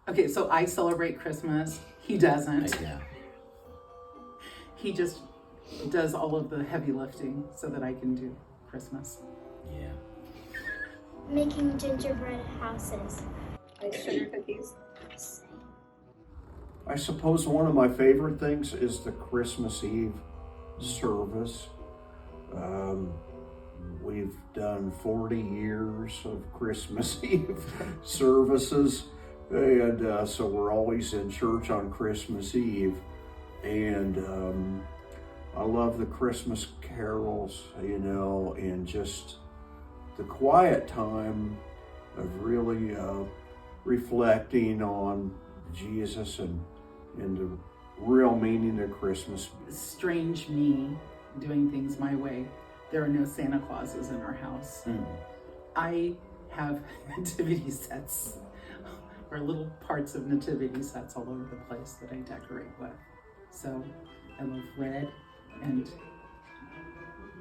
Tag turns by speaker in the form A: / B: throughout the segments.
A: Okay, so I celebrate Christmas. He doesn't.
B: Yeah.
A: He just does all of the heavy lifting so that I can do Christmas.
B: Yeah.
C: Making gingerbread houses.
D: Ice sugar cookies.
E: I suppose one of my favorite things is the Christmas Eve service. We've done 40 years of Christmas Eve services, and so we're always in church on Christmas Eve. And I love the Christmas carols, and just the quiet time of really reflecting on Jesus and the real meaning of Christmas.
A: Strange me doing things my way. There are no Santa Clauses in our house. I have nativity sets, or little parts of nativity sets all over the place that I decorate with. So I love red and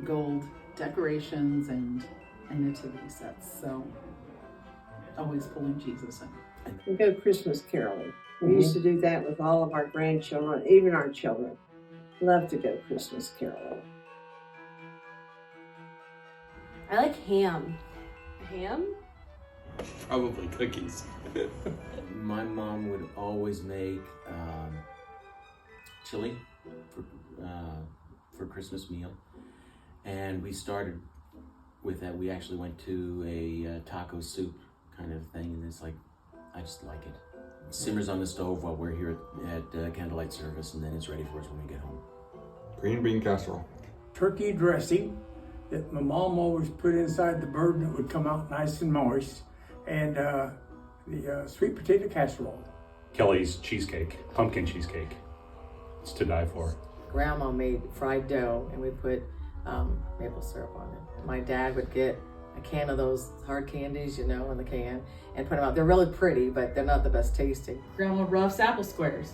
A: gold decorations and nativity sets. So always pulling Jesus in.
F: We go Christmas caroling. We used to do that with all of our grandchildren, even our children. Love to go Christmas caroling.
D: I like ham. Ham?
G: Probably cookies.
B: My mom would always make chili for Christmas meal, and we started with that. We actually went to a taco soup kind of thing, and it's like, I just like it. It simmers on the stove while we're here at candlelight service, and then it's ready for us when we get home.
G: Green bean casserole.
H: Turkey dressing that my mom always put inside the bird, and it would come out nice and moist, and the sweet potato casserole.
I: Kelly's cheesecake, pumpkin cheesecake. It's to die for.
J: Grandma made fried dough, and we put maple syrup on it. My dad would get a can of those hard candies, in the can, and put them out. They're really pretty, but they're not the best tasting.
D: Grandma Ruff's apple squares.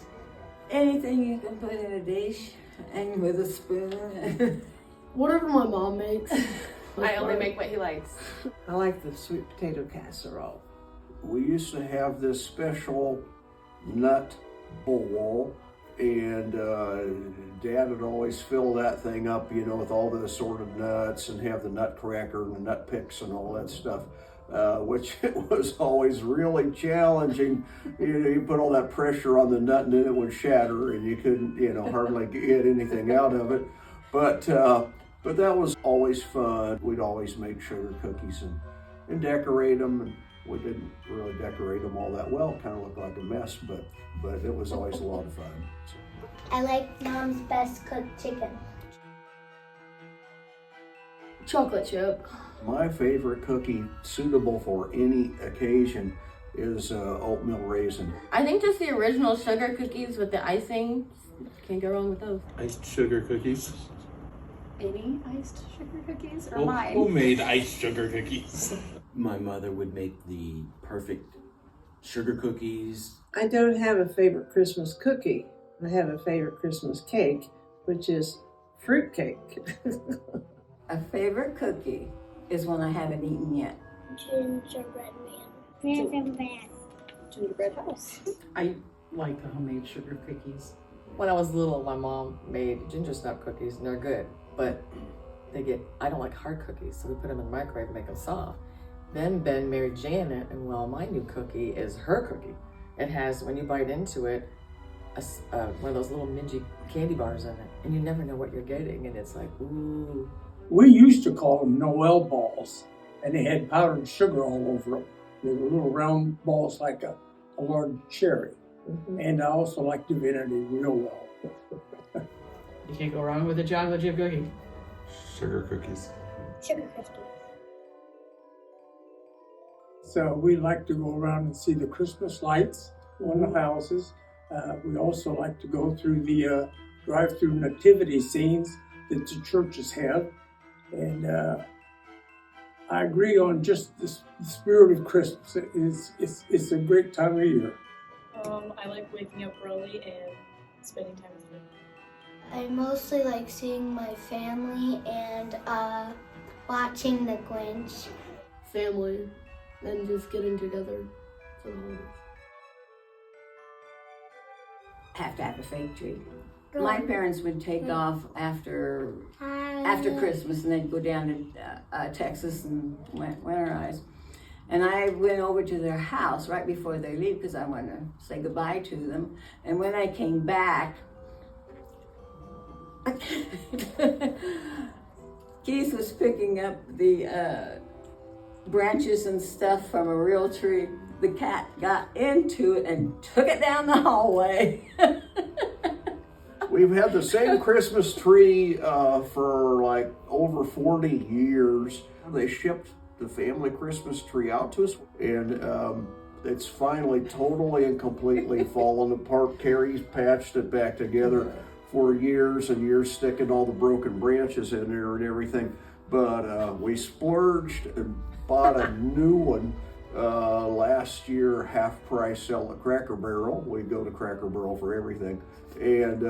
K: Anything you can put in a dish and with a spoon.
L: Whatever my mom makes.
D: I only make what he likes.
F: I like the sweet potato casserole.
E: We used to have this special nut bowl, and Dad would always fill that thing up, with all the assorted nuts, and have the nutcracker and the nut picks and all that stuff, which was always really challenging. You put all that pressure on the nut, and then it would shatter, and you couldn't, hardly get anything out of it. But that was always fun. We'd always make sugar cookies and decorate them. And we didn't really decorate them all that well. Kind of looked like a mess, but it was always a lot of fun.
C: I like Mom's best cooked chicken.
L: Chocolate chip.
E: My favorite cookie suitable for any occasion is oatmeal raisin.
D: I think just the original sugar cookies with the icing. Can't go wrong with those.
G: Iced sugar cookies.
D: Any iced sugar cookies or
G: Who
D: mine?
G: made iced sugar cookies?
B: My mother would make the perfect sugar cookies.
F: I don't have a favorite Christmas cookie. I have a favorite Christmas cake, which is fruit cake.
K: A favorite cookie is one I haven't eaten yet.
C: Gingerbread man.
D: Gingerbread house.
A: I like the homemade sugar cookies.
J: When I was little, my mom made ginger snap cookies, and they're good, but I don't like hard cookies, so we put them in the microwave and make them soft. Then Ben married Janet, and my new cookie is her cookie. It has, when you bite into it, one of those little mingy candy bars in it, and you never know what you're getting, and it's like, ooh.
H: We used to call them Noel balls, and they had powdered sugar all over them. They were little round balls like a large cherry. Mm-hmm. And I also like Divinity real well.
D: You can't go wrong with a chocolate chip cookie.
G: Sugar cookies.
C: Sugar cookies.
H: So we like to go around and see the Christmas lights on the houses. We also like to go through the drive-through nativity scenes that the churches have. And I agree on just the spirit of Christmas. It's a great time of year.
L: I like waking up early and spending time with them.
C: I mostly like seeing my family and watching The Grinch.
L: Family and just getting together for the holidays.
K: have to have a fake tree. My parents would take off after Christmas, and they'd go down to Texas and winterize. And I went over to their house right before they leave because I wanted to say goodbye to them. And when I came back, Keith was picking up the branches and stuff from a real tree. The cat got into it and took it down the hallway.
E: We've had the same Christmas tree for like over 40 years. They shipped the family Christmas tree out to us, and it's finally totally and completely fallen apart. Carrie's patched it back together for years and years, sticking all the broken branches in there and everything. But we splurged and bought a new one last year, half price sale at Cracker Barrel. We go to Cracker Barrel for everything. And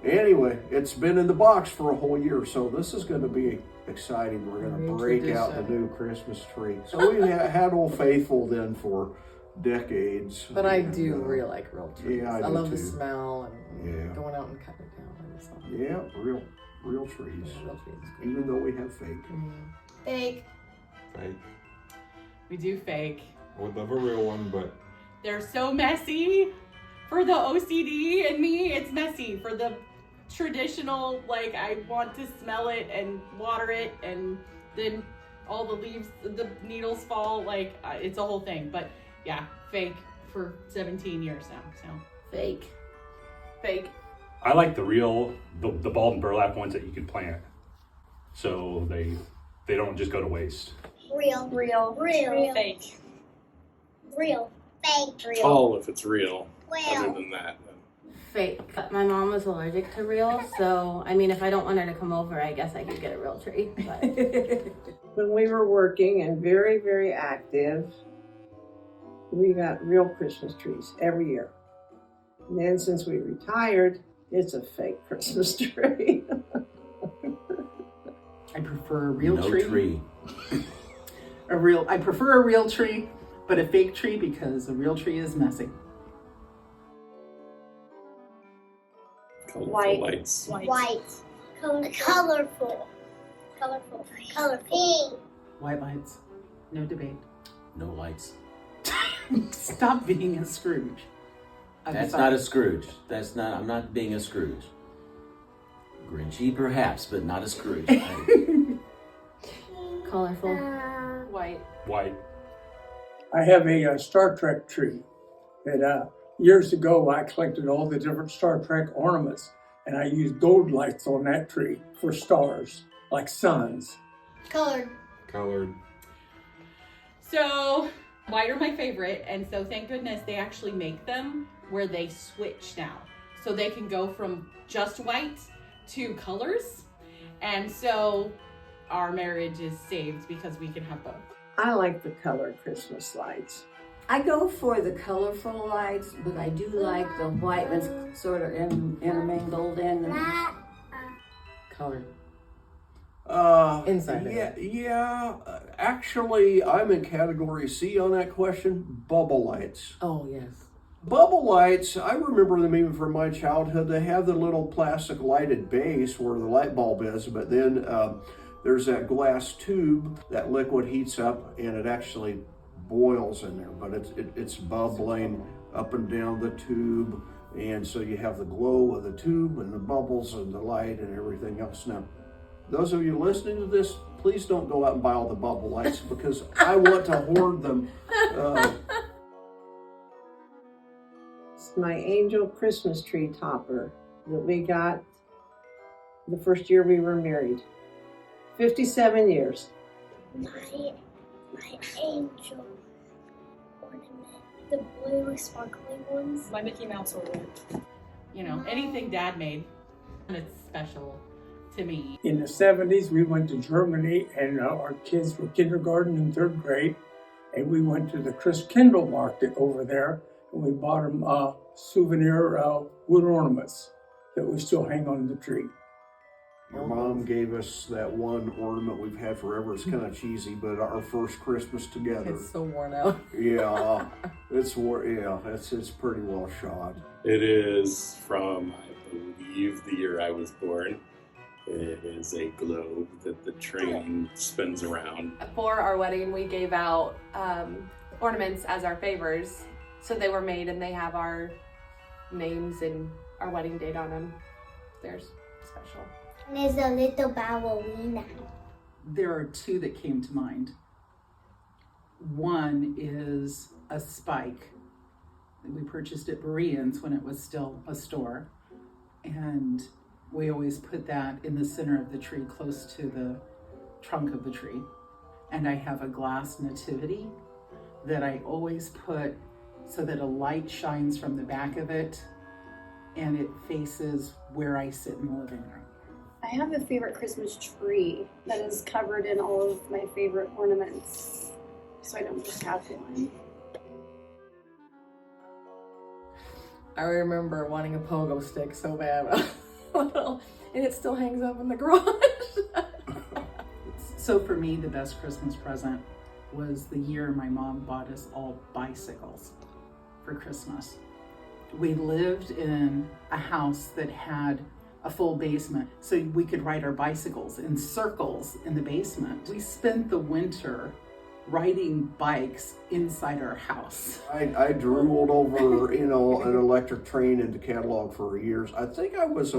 E: anyway, it's been in the box for a whole year, so this is going to be exciting. We're going to break out the new Christmas tree. So we had Old Faithful then for decades.
J: But I do really like real trees.
E: Yeah,
J: I
E: do
J: love
E: too.
J: the smell and going out and cutting it down.
E: Yeah, real trees.
J: Yeah, real trees is cool.
E: Even though we have fake.
C: Fake.
G: Fake.
A: We do fake.
G: I would love a real one, but
A: They're so messy. For the OCD in me, it's messy. For the traditional, like, I want to smell it and water it, and then all the leaves, the needles fall, like, it's a whole thing. But yeah, fake for 17 years now, so.
D: Fake.
A: Fake.
I: I like the real, the bulb and burlap ones that you can plant. So they don't just go to waste.
C: Real.
L: Fake.
C: Real. Fake.
G: tall if it's real. Other
C: Real.
G: than that,
D: Fake. My mom was allergic to real, so I mean, if I don't want her to come over, I guess I could get a real tree. But
F: When we were working and very, very active, we got real Christmas trees every year. And then since we retired, it's a fake Christmas tree.
A: I prefer a real
B: No
A: tree.
B: tree.
A: I prefer a real tree, but a fake tree because a real tree is messy.
G: colorful
C: White.
G: lights.
C: White. Colorful. Pink.
A: White lights. No debate.
B: No lights.
A: Stop being a Scrooge. I'm
B: That's
A: sorry.
B: not a Scrooge. I'm not being a Scrooge. Grinchy perhaps, but not a Scrooge.
D: colorful.
L: White.
I: White.
H: I have a Star Trek tree that years ago I collected all the different Star Trek ornaments, and I used gold lights on that tree for stars, like suns.
C: Colored.
G: Colored.
A: So, white are my favorite, and so thank goodness they actually make them where they switch now. So they can go from just white to colors, and so our marriage is saved because we can have both.
F: I like the colored Christmas lights.
K: I go for the colorful lights, but I do like the white ones sort of intermingled in them.
J: Colored.
E: Inside. Yeah. Actually, I'm in category C on that question. Bubble lights.
J: Oh, yes.
E: Bubble lights, I remember them even from my childhood. They have the little plastic lighted base where the light bulb is, but then there's that glass tube that liquid heats up and it actually boils in there, but it's bubbling up and down the tube, and so you have the glow of the tube and the bubbles and the light and everything else. Now, those of you listening to this, please don't go out and buy all the bubble lights because I want to hoard them.
F: It's my angel Christmas tree topper that we got the first year we were married. 57 years.
C: My angel ornament. The blue sparkly ones.
L: My Mickey Mouse ornament.
A: You know, anything Dad made, and it's special to me.
H: In the 70s, we went to Germany, and our kids were kindergarten and third grade, and we went to the Christkindl market over there, and we bought them souvenir wood ornaments that we still hang on the tree.
E: My mom gave us that one ornament we've had forever. It's kind of cheesy, but our first Christmas together.
J: It's so worn out.
E: Yeah, it's pretty well shot.
G: It is from, I believe, the year I was born. It is a globe that the train spins around.
M: For our wedding, we gave out ornaments as our favors. So they were made and they have our names and our wedding date on them. They're special.
C: And there's a little ballerina.
A: There are two that came to mind. One is a spike. We purchased at Bereans when it was still a store. And we always put that in the center of the tree, close to the trunk of the tree. And I have a glass nativity that I always put so that a light shines from the back of it and it faces where I sit in the living room.
N: I have a favorite Christmas tree that is covered in all of my favorite ornaments, so I don't just have one.
J: I remember wanting a pogo stick so bad, and it still hangs up in the garage.
A: So for me, the best Christmas present was the year my mom bought us all bicycles for Christmas. We lived in a house that had a full basement, so we could ride our bicycles in circles in the basement. We spent the winter riding bikes inside our house.
E: I drooled over, an electric train into catalog for years. I think I was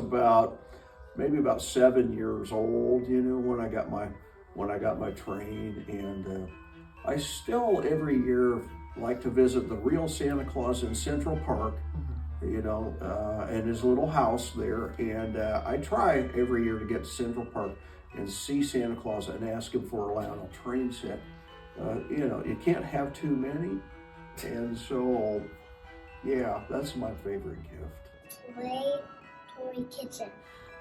E: maybe about 7 years old, when I got my train, and I still every year like to visit the real Santa Claus in Central Park. And his little house there. And I try every year to get to Central Park and see Santa Claus and ask him for a Lionel train set. You can't have too many. And so, yeah, that's my favorite gift.
C: Toy kitchen.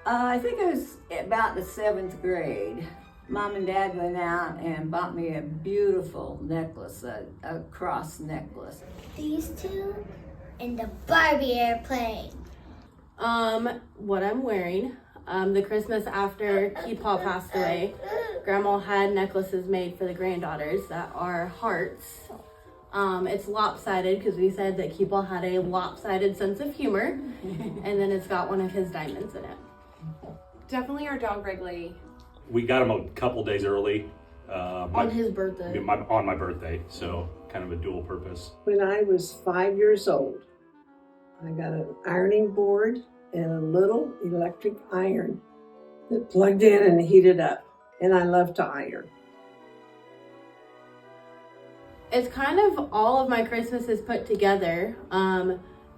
K: I think I was about the 7th grade. Mom and Dad went out and bought me a beautiful necklace, a cross necklace.
C: These two and the Barbie airplane.
D: What I'm wearing, the Christmas after Keepaw passed away, Grandma had necklaces made for the granddaughters that are hearts. It's lopsided because we said that Keepaw had a lopsided sense of humor, and then it's got one of his diamonds in it.
M: Definitely our dog Wrigley.
I: We got him a couple days early.
D: On his birthday.
I: On my birthday, so kind of a dual purpose.
F: When I was 5 years old, I got an ironing board and a little electric iron that plugged in and heated up. And I love to iron.
D: It's kind of all of my Christmases put together.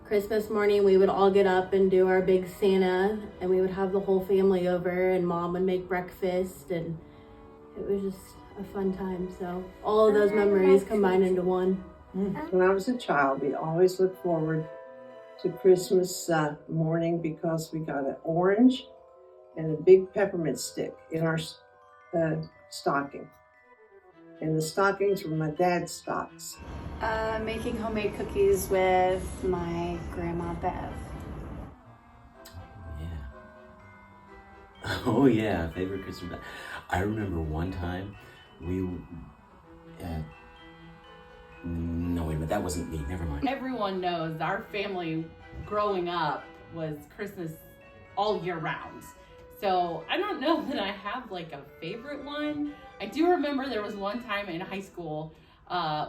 D: Christmas morning, we would all get up and do our big Santa, and we would have the whole family over, and Mom would make breakfast, and it was just a fun time. So all of those memories combined into one.
F: When I was a child, we always looked forward to Christmas morning because we got an orange and a big peppermint stick in our stocking. And the stockings were my dad's stocks.
N: Making homemade cookies with my grandma Bev.
B: Yeah. Oh yeah, favorite Christmas. I remember one time no, wait a minute, that wasn't me, never mind.
O: Everyone knows our family growing up was Christmas all year round. So I don't know that I have like a favorite one. I do remember there was one time in high school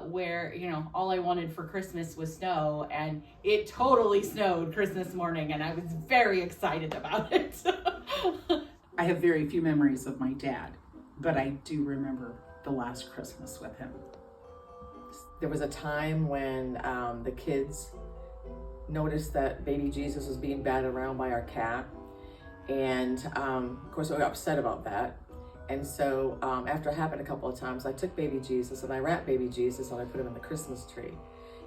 O: where, all I wanted for Christmas was snow, and it totally snowed Christmas morning, and I was very excited about it.
A: I have very few memories of my dad, but I do remember the last Christmas with him.
J: There was a time when the kids noticed that baby Jesus was being batted around by our cat. And of course, we were upset about that. And so after it happened a couple of times, I took baby Jesus and I wrapped baby Jesus and I put him in the Christmas tree.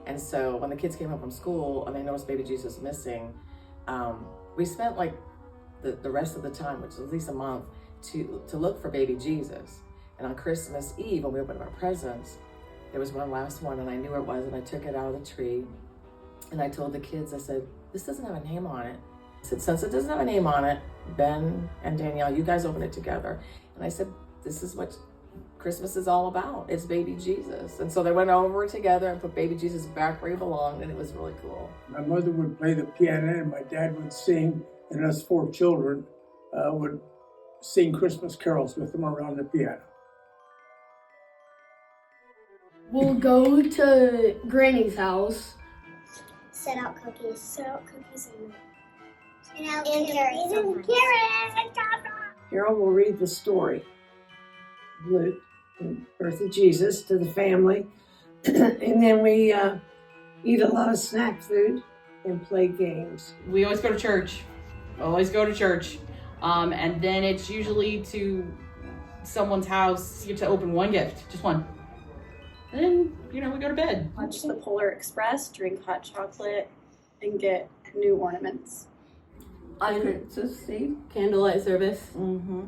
J: And so when the kids came home from school and they noticed baby Jesus missing, we spent like the rest of the time, which is at least a month, to look for baby Jesus. And on Christmas Eve, when we opened our presents, there was one last one, and I knew where it was, and I took it out of the tree. And I told the kids, I said, this doesn't have a name on it. I said, since it doesn't have a name on it, Ben and Danielle, you guys open it together. And I said, this is what Christmas is all about. It's baby Jesus. And so they went over together and put baby Jesus back where he belonged, and it was really cool.
H: My mother would play the piano and my dad would sing, and us 4 children would sing Christmas carols with them around the piano.
P: We'll go to Granny's house.
C: Set out cookies.
N: Set out cookies
C: And carrots. And carrots.
F: Carol will read the story of Luke and birth of Jesus to the family. And then we eat a lot of snack food and play games.
O: We always go to church. Always go to church. And then it's usually to someone's house. You get to open one gift, just one. And then, we go to bed.
N: Watch the Polar Express, drink hot chocolate, and get new ornaments.
K: On Christmas Eve.
D: Candlelight service.
K: Mm-hmm.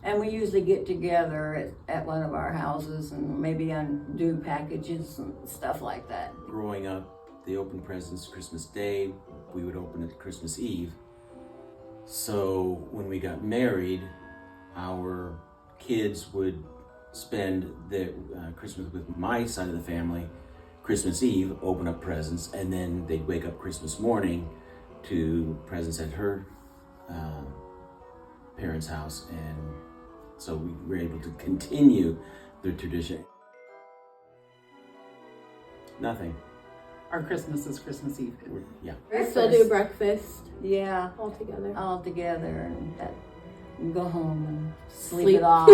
K: And we usually get together at one of our houses and maybe undo packages and stuff like that.
B: Growing up, they opened presents Christmas Day. We would open it Christmas Eve. So when we got married, our kids would spend their Christmas with my side of the family, Christmas Eve, open up presents, and then they'd wake up Christmas morning to presents at her parents' house, and so we were able to continue the tradition. Go
A: Our Christmas is Christmas Eve.
B: Yeah.
D: We still do breakfast.
K: Yeah.
D: All together.
K: All together, and go home and sleep
D: Sleep.
K: it off.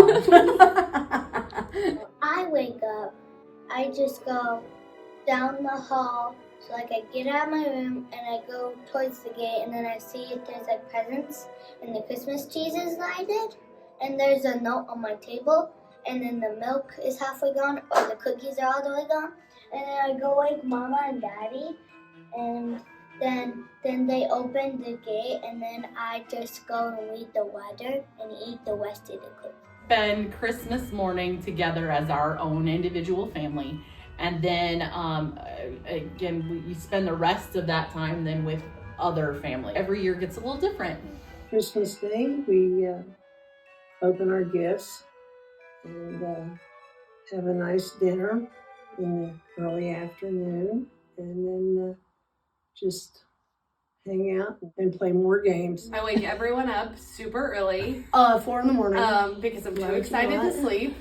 C: I wake up, I just go down the hall. So I get out of my room and I go towards the gate, and then I see if there's presents and the Christmas cheese is lighted, and there's a note on my table, and then the milk is halfway gone or the cookies are all the way gone, and then I go wake Mama and Daddy, and then they open the gate, and then I just go and read the weather and eat the rest of the cookies.
O: Spend Christmas morning together as our own individual family. And then, again, we spend the rest of that time then with other family. Every year gets a little different.
F: Christmas Day, we open our gifts and have a nice dinner in the early afternoon, and then just hang out and play more games.
M: I wake everyone up super early.
P: 4 a.m.
M: Because I'm too
P: Like
M: excited
P: what?
M: to sleep.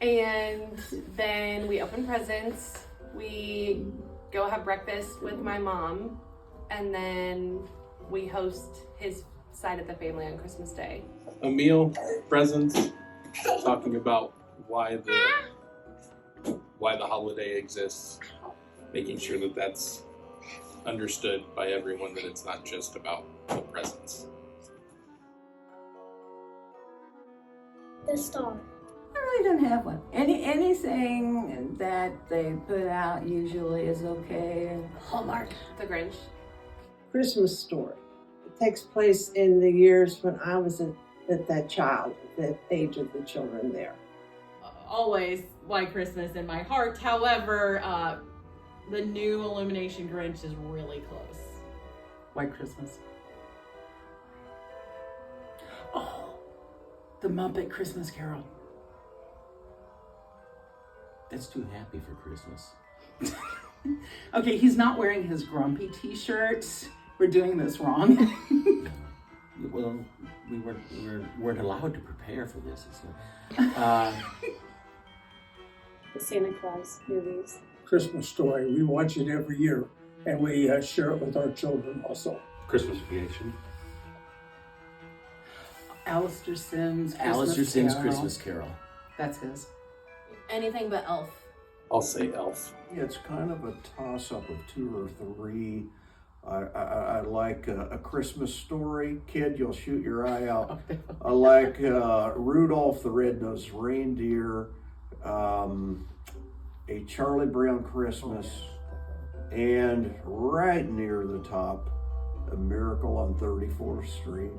M: And then we open presents. We go have breakfast with my mom. And then we host his side of the family on Christmas Day.
G: A meal, presents, talking about why the holiday exists, making sure that that's understood by everyone, that it's not just about the presents.
C: The star.
K: I really don't have one. Anything that they put out usually is okay.
M: Hallmark. The Grinch.
F: Christmas Story. It takes place in the years when I was that child, the age of the children there.
O: Always White Christmas in my heart. However, the new Illumination Grinch is really close.
A: White Christmas. Oh, the Muppet Christmas Carol.
B: That's too happy for Christmas.
A: Okay, he's not wearing his grumpy t-shirt. We're doing this wrong.
B: Well, we weren't allowed to prepare for this.
N: The Santa Claus movies.
H: Christmas Story, we watch it every year, and we share it with our children also.
I: Christmas Vacation.
A: Alistair Sims'
B: Christmas Carol.
A: That's his.
D: Anything but Elf.
G: I'll say Elf.
E: Yeah, it's kind of a toss-up of 2 or 3. I like A Christmas Story. Kid, you'll shoot your eye out. I like Rudolph the Red-Nosed Reindeer, A Charlie Brown Christmas, and right near the top, A Miracle on 34th Street.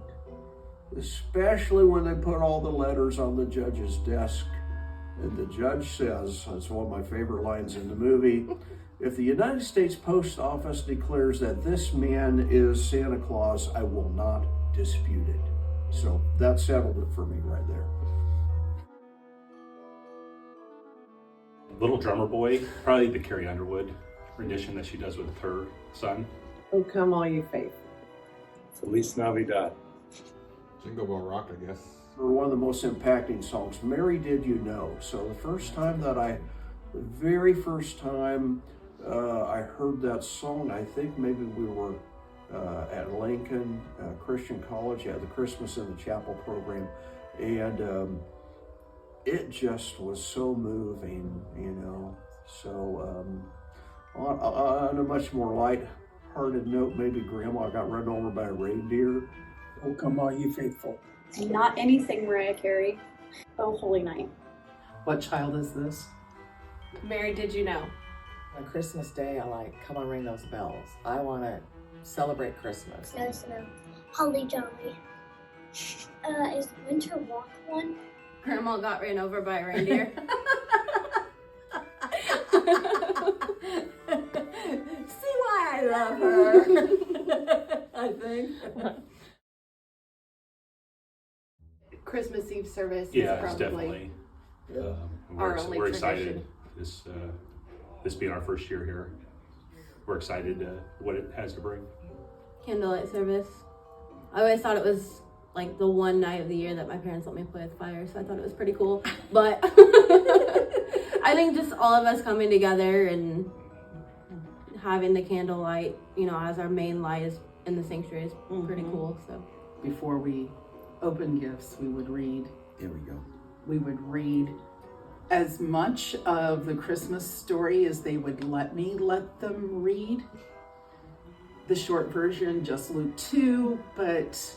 E: Especially when they put all the letters on the judge's desk. And the judge says, that's one of my favorite lines in the movie, if the United States Post Office declares that this man is Santa Claus, I will not disputed. So that settled it for me right there.
I: Little Drummer Boy, probably the Carrie Underwood rendition that she does with her son.
F: Oh, come all you faithful.
G: Feliz Navidad.
Q: Jingle Bell Rock, I guess.
E: For one of the most impacting songs, Mary Did You Know? So the very first time I heard that song, I think maybe we were at Lincoln Christian College at the Christmas in the Chapel program, and it just was so moving, So on a much more light-hearted note, maybe Grandma got run over by a reindeer.
H: Oh, come all you faithful.
N: Not anything Mariah Carey. Oh, Holy Night.
A: What child is this?
D: Mary, Did You Know?
J: On Christmas Day, I like Come On Ring Those Bells. I want to celebrate Christmas.
C: Yes, no. Holly Jolly. Is Winter Walk one?
D: Grandma got ran over by a reindeer.
K: See why I love her. I think.
M: Christmas Eve service
I: Yeah,
M: is
I: it's
M: probably
I: definitely.
M: our only
I: We're
M: tradition.
I: excited. This being our first year here, we're excited what it has to bring.
D: Candlelight service. I always thought it was like the one night of the year that my parents let me play with fire, so I thought it was pretty cool. But I think just all of us coming together and having the candlelight, as our main light is in the sanctuary is pretty cool. So
A: Before we open gifts, we would read.
B: There we go.
A: We would read as much of the Christmas story as they would let them read. The short version, just Luke 2, but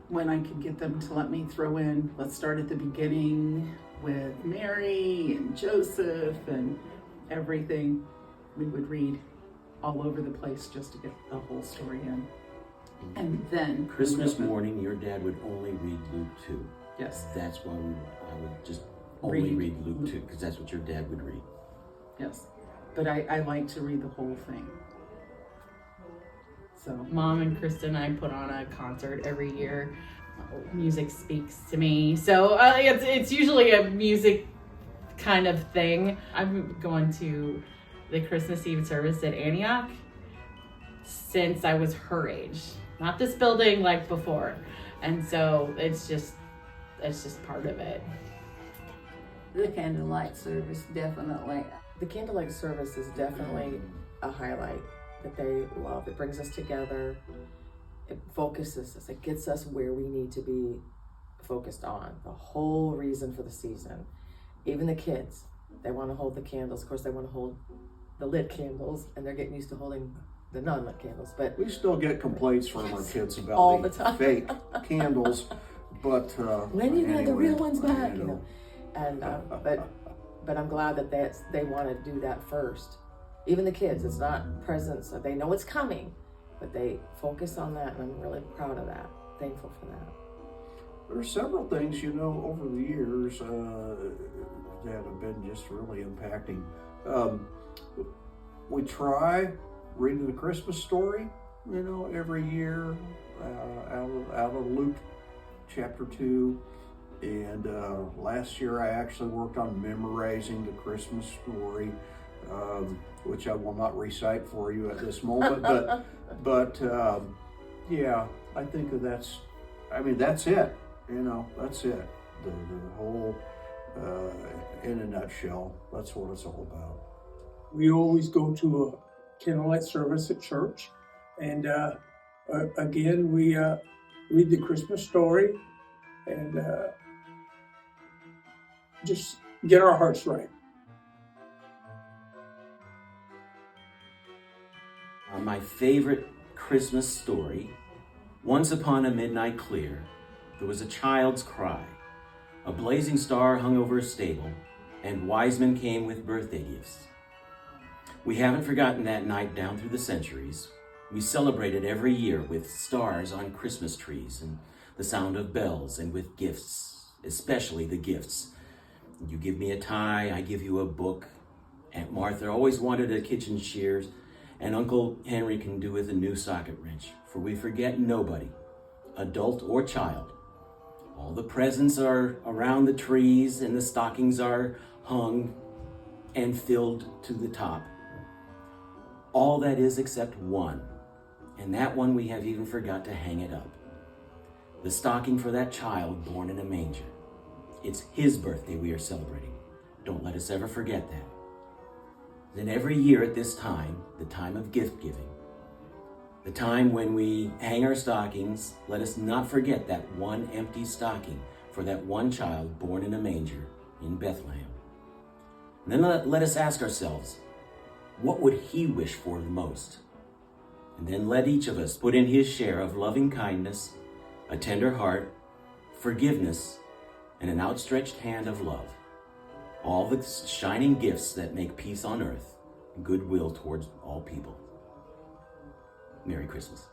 A: when I could get them to let me throw in, let's start at the beginning with Mary and Joseph and everything, we would read all over the place just to get the whole story in. And then
B: Christmas morning, your dad would only read Luke 2.
A: Yes.
B: That's why I would just only read Luke 2, because that's what your dad would read.
A: Yes. But I like to read the whole thing. So
O: Mom and Kristen and I put on a concert every year. Music speaks to me. So it's usually a music kind of thing. I'm going to the Christmas Eve service at Antioch since I was her age. Not this building like before. And so it's just part of it.
K: The candlelight service, definitely.
J: The candlelight service is definitely a highlight that they love. It brings us together. It focuses us. It gets us where we need to be focused on. The whole reason for the season. Even the kids, they want to hold the candles. Of course, they want to hold the lit candles, and they're getting used to holding the non-lit candles. But
E: we still get complaints from our kids about
J: all the time.
E: Fake candles, but
J: when you got the real ones back,
E: you know.
J: And but I'm glad that they want to do that first. Even the kids, it's not presents. They know it's coming, but they focus on that, and I'm really proud of that. Thankful for that.
E: There are several things, over the years that have been just really impacting. We try reading the Christmas story, every year out of Luke chapter 2. And last year I actually worked on memorizing the Christmas story, which I will not recite for you at this moment. but yeah, I think that's it. That's it. The whole, in a nutshell, that's what it's all about.
H: We always go to a candlelight service at church, and again we read the Christmas story and just get our hearts right.
B: My favorite Christmas story: once upon a midnight clear, there was a child's cry. A blazing star hung over a stable, and wise men came with birthday gifts. We haven't forgotten that night down through the centuries. We celebrate it every year with stars on Christmas trees and the sound of bells, and with gifts, especially the gifts. You give me a tie, I give you a book. Aunt Martha always wanted a kitchen shears, and Uncle Henry can do with a new socket wrench, for we forget nobody adult or child. All the presents are around the trees and the stockings are hung and filled to the top. All that is except one, and that one we have even forgot to hang it up. The stocking for that child born in a manger. It's his birthday we are celebrating. Don't let us ever forget that. Then every year at this time, the time of gift giving, the time when we hang our stockings, let us not forget that one empty stocking for that one child born in a manger in Bethlehem. And then let us ask ourselves, what would he wish for the most? And then let each of us put in his share of loving kindness, a tender heart, forgiveness, and an outstretched hand of love. All the shining gifts that make peace on earth and goodwill towards all people. Merry Christmas.